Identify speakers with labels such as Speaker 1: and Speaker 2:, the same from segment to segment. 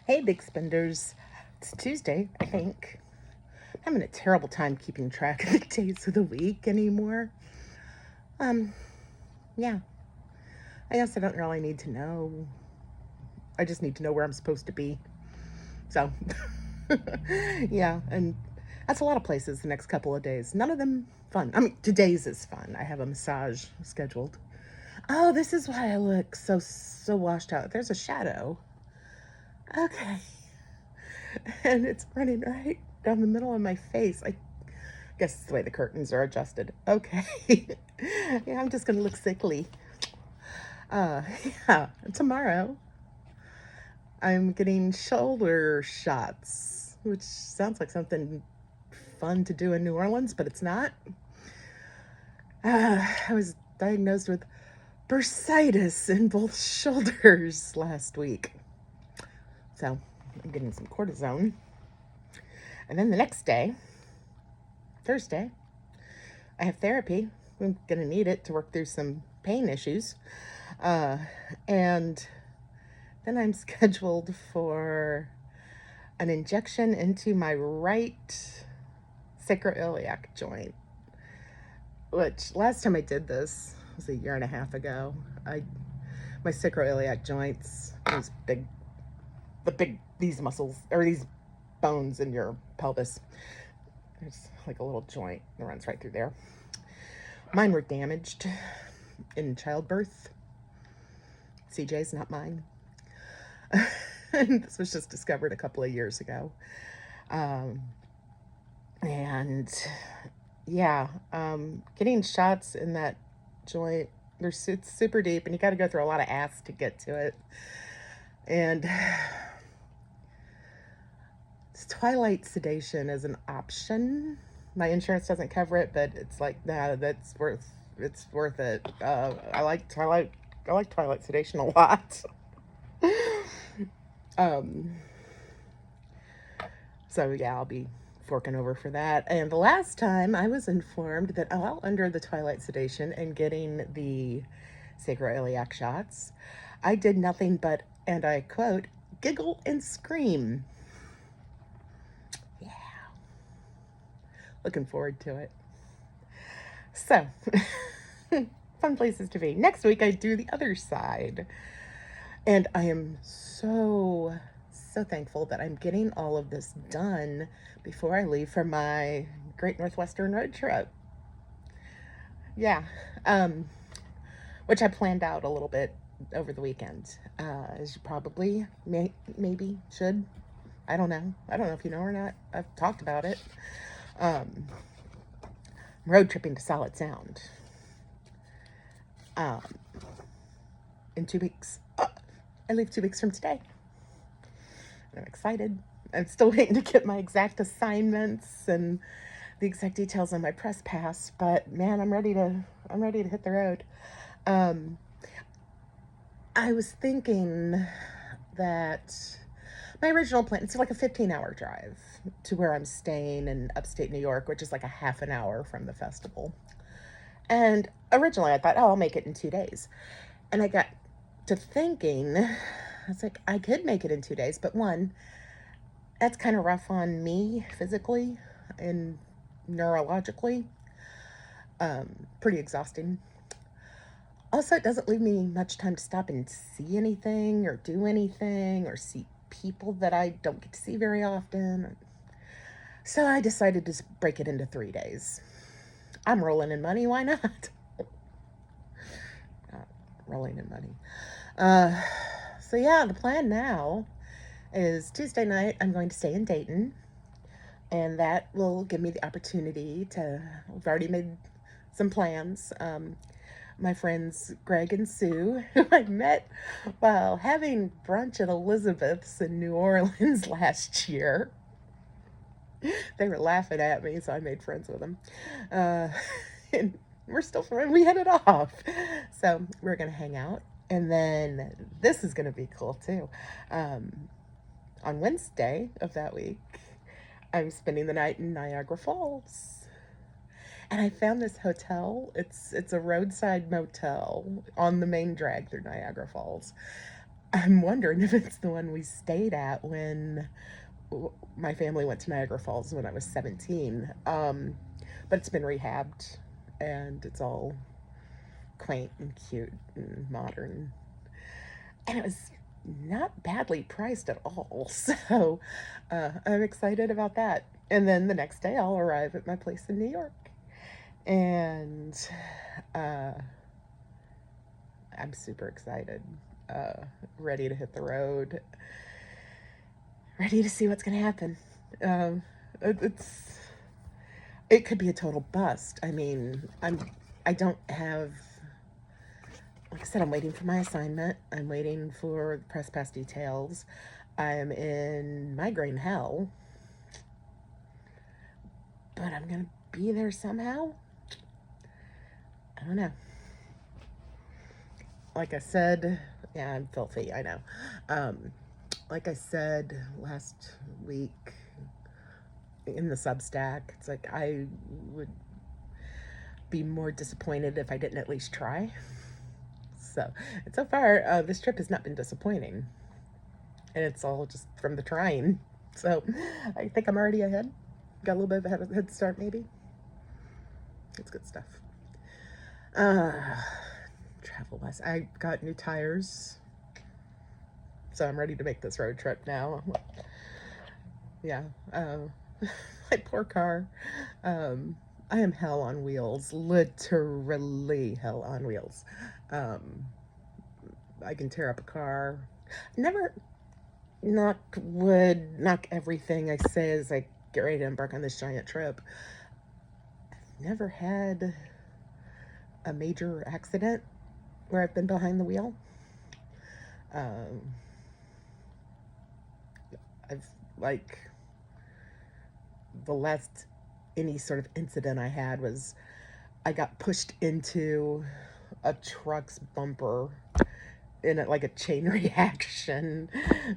Speaker 1: Hey, big spenders. It's Tuesday, I think. I'm having a terrible time keeping track of the days of the week anymore. Um, yeah. I guess I don't really need to know. I just need to know where I'm supposed to be. So, yeah, and that's a lot of places the next couple of days. None of them fun. I mean, today's is fun. I have a massage scheduled. Oh, this is why I look so washed out. There's a shadow. Okay. And it's running right down the middle of my face. I guess it's the way the curtains are adjusted. Okay. Yeah, I'm just gonna look sickly. Uh, yeah. Tomorrow, I'm getting shoulder shots, which sounds like something fun to do in New Orleans, but it's not. I was diagnosed with bursitis in both shoulders last week, so I'm getting some cortisone. And then the next day, Thursday, I have therapy. I'm gonna need it to work through some pain issues. Uh, and then I'm scheduled for an injection into my right sacroiliac joint, which last time I did this was a year and a half ago. My sacroiliac joints, these muscles or these bones in your pelvis. There's like a little joint that runs right through there. Mine were damaged in childbirth. CJ's, not mine. And this was just discovered a couple of years ago. And yeah, getting shots in that joint, it's super deep, and you got to go through a lot of ass to get to it. And twilight sedation is an option. My insurance doesn't cover it, but it's like, nah, it's worth it. I like twilight sedation a lot. um, so yeah, I'll be forking over for that. And the last time I was informed that while under the twilight sedation and getting the sacroiliac shots, I did nothing but, and I quote, giggle and scream. Yeah. Looking forward to it. So, fun places to be. Next week, I do the other side. And I am so thankful that I'm getting all of this done before I leave for my Great Northwestern road trip. Yeah. Which I planned out a little bit over the weekend. As you probably maybe should. I don't know. I don't know if you know or not. I've talked about it. I'm road tripping to Solid Sound. In 2 weeks. I leave 2 weeks from today. I'm excited. I'm still waiting to get my exact assignments and the exact details on my press pass, but man, I'm ready to hit the road. I was thinking that my original plan, it's like a 15-hour drive to where I'm staying in upstate New York, which is like a half an hour from the festival. And originally I thought, oh, I'll make it in 2 days. And I got to thinking, I was like, I could make it in 2 days, but one, that's kind of rough on me physically and neurologically. Pretty exhausting. Also, it doesn't leave me much time to stop and see anything or do anything or see people that I don't get to see very often. So I decided to break it into 3 days. I'm rolling in money. Why not? Rolling in money. So yeah, the plan now is Tuesday night I'm going to stay in Dayton, and that will give me the opportunity to, I've already made some plans. My friends Greg and Sue, who I met while having brunch at Elizabeth's in New Orleans last year. They were laughing at me, so I made friends with them. And we're still friends. We hit it off. So we're going to hang out. And then this is going to be cool too. On Wednesday of that week, I'm spending the night in Niagara Falls. And I found this hotel. It's a roadside motel on the main drag through Niagara Falls. I'm wondering if it's the one we stayed at when my family went to Niagara Falls when I was 17. But it's been rehabbed and it's all quaint and cute and modern. And it was not badly priced at all. So I'm excited about that. And then the next day, I'll arrive at my place in New York. And uh, I'm super excited, uh, ready to hit the road, ready to see what's going to happen. Um, it's it could be a total bust. I mean, I don't have, like I said, I'm waiting for my assignment. I'm waiting for the press pass details. I'm in migraine hell, but I'm gonna be there somehow. I don't know. Like I said, yeah, I'm filthy. I know. Um, like I said last week in the Substack, it's like I would be more disappointed if I didn't at least try. So, and so far, this trip has not been disappointing. And it's all just from the trying. So, I think I'm already ahead. Got a little bit of a head start, maybe. It's good stuff. Uh, travel wise. I got new tires. So, I'm ready to make this road trip now. Yeah. My poor car. I am hell on wheels. Literally hell on wheels. Um, I can tear up a car. Never, knock wood, knock everything I say as I get ready to embark on this giant trip. I've never had a major accident where I've been behind the wheel. Um, I've, like, the last any sort of incident I had was I got pushed into a truck's bumper in like a chain reaction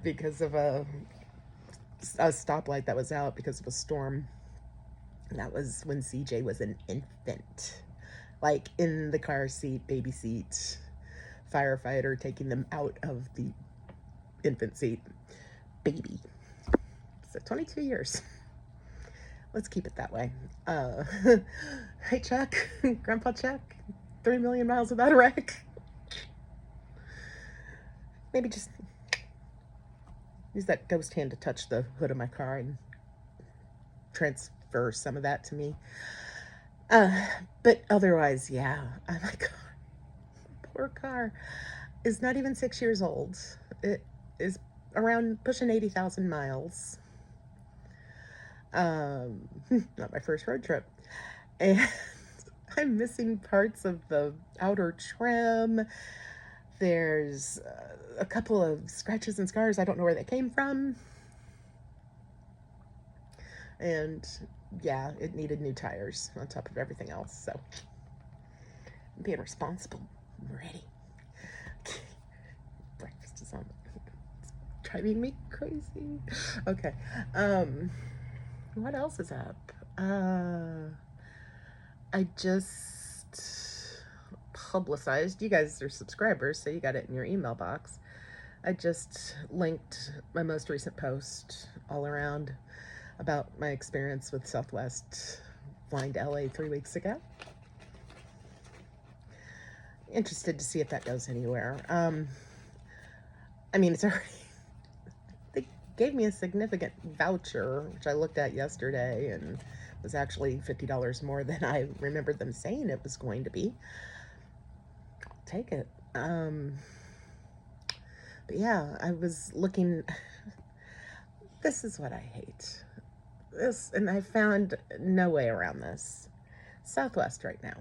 Speaker 1: because of a stoplight that was out because of a storm. And that was when CJ was an infant, like in the car seat, baby seat, firefighter taking them out of the infant seat, baby. So 22 years. Let's keep it that way. Hey, Chuck, Grandpa Chuck, 3 million miles without a wreck. Maybe just use that ghost hand to touch the hood of my car and transfer some of that to me. Uh, but otherwise, yeah. Oh my God. Poor car is not even 6 years old. It is around pushing 80,000 miles. Not my first road trip. And I'm missing parts of the outer trim. There's a couple of scratches and scars. I don't know where they came from. And yeah, it needed new tires on top of everything else. So I'm being responsible. I'm ready. Breakfast is on. It's driving me crazy. Okay. What else is up? I just publicized. You guys are subscribers, so you got it in your email box. I just linked my most recent post all around about my experience with Southwest flying to LA 3 weeks ago. Interested to see if that goes anywhere. I mean, it's already, they gave me a significant voucher, which I looked at yesterday and was actually $50 more than I remembered them saying it was going to be. I'll take it. But yeah, I was looking. This is what I hate. This, and I found no way around this. Southwest right now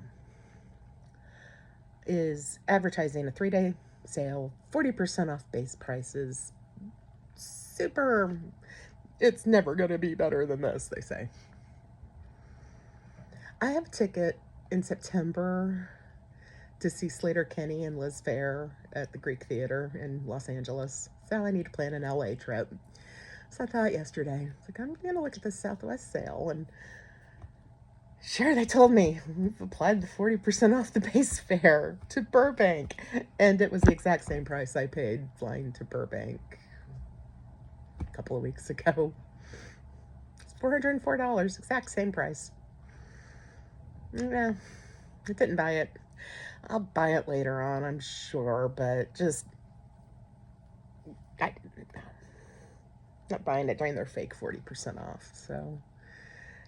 Speaker 1: is advertising a 3-day sale, 40% off base prices. Super. It's never going to be better than this, they say. I have a ticket in September to see Slater-Kinney and Liz Phair at the Greek Theater in Los Angeles. So I need to plan an LA trip. So I thought yesterday, like, I'm going to look at the Southwest sale. And Sure, they told me we've applied the 40% off the base fare to Burbank. And it was the exact same price I paid flying to Burbank a couple of weeks ago. It's $404, exact same price. Yeah, I didn't buy it. I'll buy it later on, I'm sure, but just I not buying it during their fake 40% off. So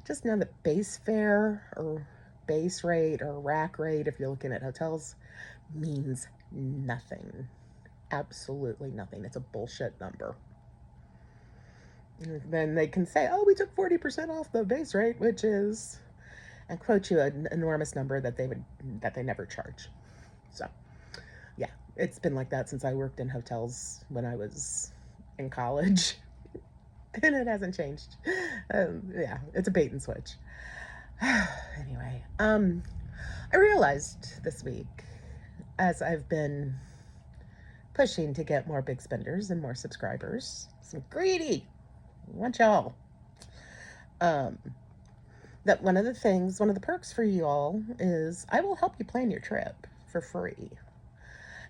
Speaker 1: just know that base fare or base rate or rack rate, if you're looking at hotels, means nothing. Absolutely nothing. It's a bullshit number. And then they can say, oh, we took 40% off the base rate, which is, and quote you an enormous number that they never charge. So yeah, it's been like that since I worked in hotels when I was in college. And it hasn't changed. Yeah, it's a bait and switch. Anyway, I realized this week, as I've been pushing to get more big spenders and more subscribers, some greedy, I want y'all, um, that one of the perks for you all is I will help you plan your trip for free.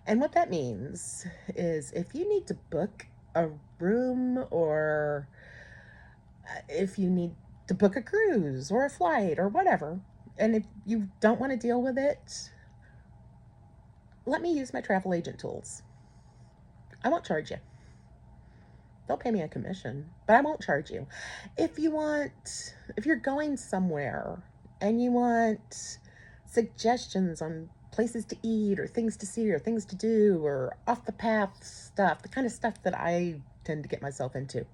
Speaker 1: And what that means is if you need to book a room or if you need to book a cruise or a flight or whatever, and if you don't want to deal with it, let me use my travel agent tools. I won't charge you. They'll pay me a commission, but I won't charge you. If you're going somewhere and you want suggestions on places to eat or things to see or things to do or off the path stuff, the kind of stuff that I tend to get myself into,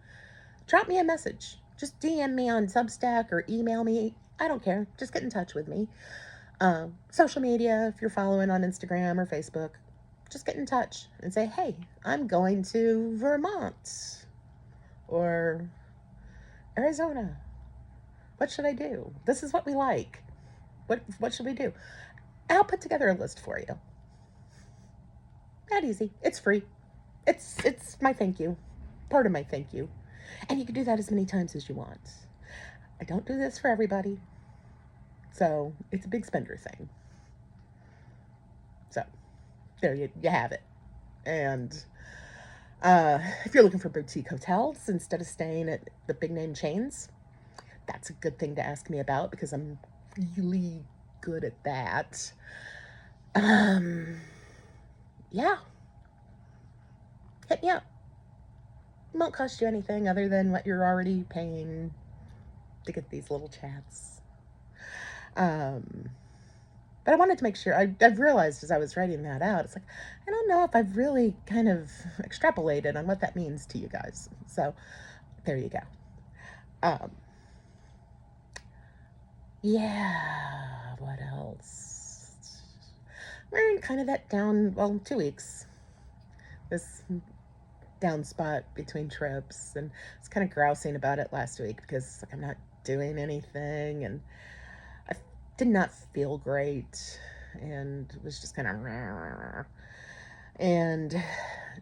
Speaker 1: drop me a message. Just DM me on Substack or email me. I don't care. Just get in touch with me. Social media, if you're following on Instagram or Facebook, just get in touch and say, hey, I'm going to Vermont or Arizona. What should I do? This is what we like. What should we do? I'll put together a list for you. That easy. It's free. It's my thank you. Part of my thank you. And you can do that as many times as you want. I don't do this for everybody. So it's a big spender thing. So there you have it. And if you're looking for boutique hotels instead of staying at the big name chains, that's a good thing to ask me about because I'm really good at that. Yeah. Hit me up. It won't cost you anything other than what you're already paying to get these little chats. But I wanted to make sure, I've realized as I was writing that out, it's like, I don't know if I've really kind of extrapolated on what that means to you guys. So there you go. Yeah, what else? We're in kind of that 2 weeks. This down spot between trips, and I was kind of grousing about it last week because I'm not doing anything and I did not feel great and it was just kind of, and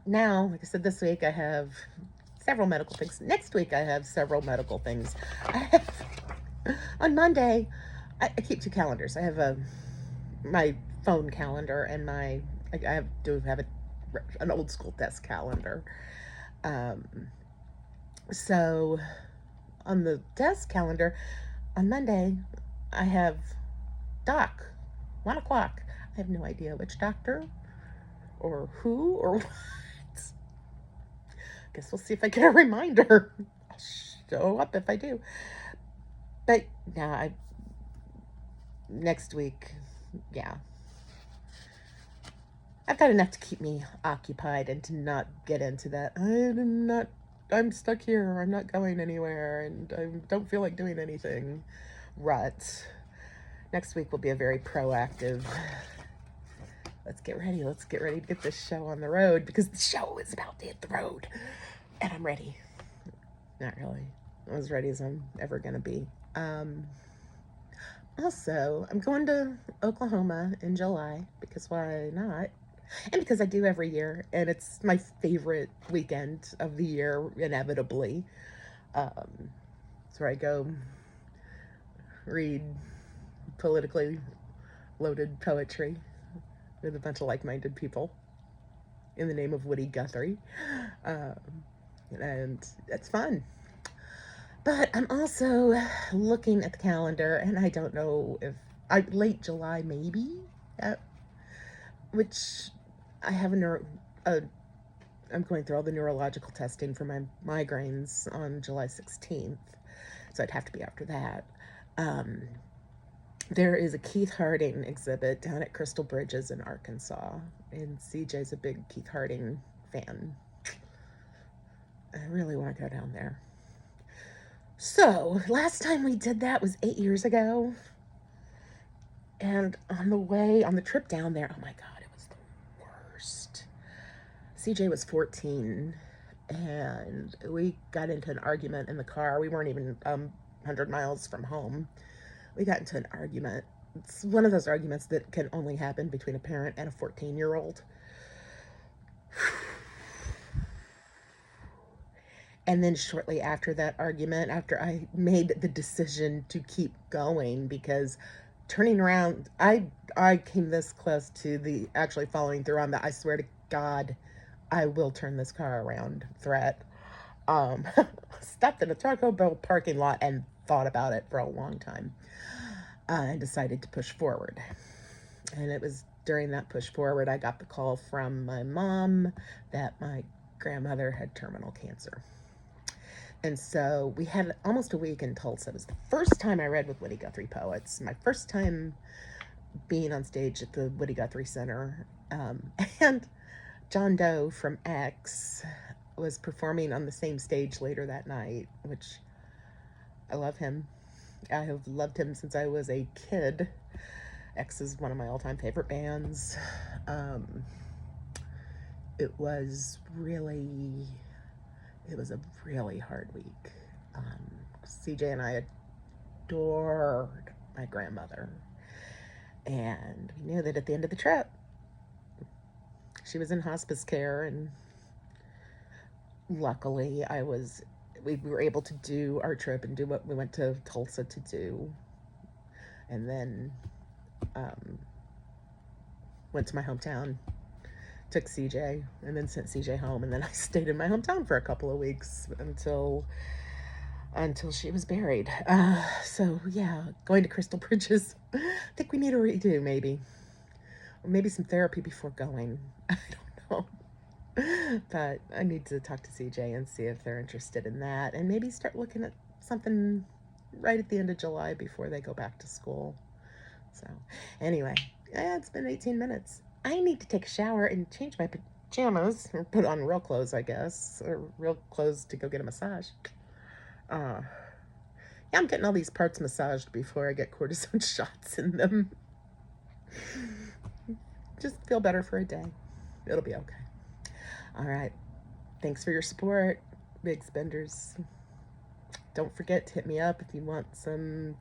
Speaker 1: now, like I said, this week I have several medical things. Next week I have several medical things. On Monday, I keep two calendars. I have my phone calendar and I do have an old school desk calendar. So on the desk calendar, on Monday, I have doc, 1 o'clock. I have no idea which doctor or who or what. Guess we'll see if I get a reminder. I'll show up if I do. But now next week, yeah. I've got enough to keep me occupied and to not get into that. I'm stuck here. I'm not going anywhere and I don't feel like doing anything rut. Next week will be a very proactive, let's get ready to get this show on the road because the show is about to hit the road and I'm ready. Not really. I'm as ready as I'm ever going to be. Also, I'm going to Oklahoma in July because why not? And because I do every year, and it's my favorite weekend of the year, inevitably. It's where I go read politically loaded poetry with a bunch of like-minded people in the name of Woody Guthrie. Um, and it's fun. But I'm also looking at the calendar, and I don't know if late July maybe, uh, which I have a I'm going through all the neurological testing for my migraines on July 16th, so I'd have to be after that. Um, there is a Keith Harding exhibit down at Crystal Bridges in Arkansas, and CJ's a big Keith Harding fan. I really want to go down there. So, last time we did that was 8 years ago. And on the trip down there, oh my God, it was the worst. CJ was 14, and we got into an argument in the car. We weren't even 100 miles from home. We got into an argument. It's one of those arguments that can only happen between a parent and a 14-year-old. And then shortly after that argument, after I made the decision to keep going, because turning around, I came this close to the actually following through on the I swear to God, I will turn this car around threat. Stopped in a Taco Bell parking lot and thought about it for a long time. I decided to push forward. And it was during that push forward I got the call from my mom that my grandmother had terminal cancer. And so we had almost a week in Tulsa. It was the first time I read with Woody Guthrie Poets, my first time being on stage at the Woody Guthrie Center. And John Doe from X was performing on the same stage later that night, which I love him. I have loved him since I was a kid. X is one of my all-time favorite bands. It was a really hard week. CJ and I adored my grandmother. And we knew that at the end of the trip, she was in hospice care, and luckily we were able to do our trip and do what we went to Tulsa to do. And then went to my hometown, took CJ, and then sent CJ home, and then I stayed in my hometown for a couple of weeks until she was buried. So yeah, going to Crystal Bridges. I think we need a redo, maybe, or maybe some therapy before going. I don't know, but I need to talk to CJ and see if they're interested in that, and maybe start looking at something right at the end of July before they go back to school. So anyway, it's been 18 minutes. I need to take a shower and change my pajamas, or put on real clothes, I guess, or real clothes to go get a massage. Yeah, I'm getting all these parts massaged before I get cortisone shots in them. Just feel better for a day. It'll be okay. All right. Thanks for your support, big spenders. Don't forget to hit me up if you want to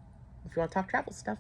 Speaker 1: talk travel stuff.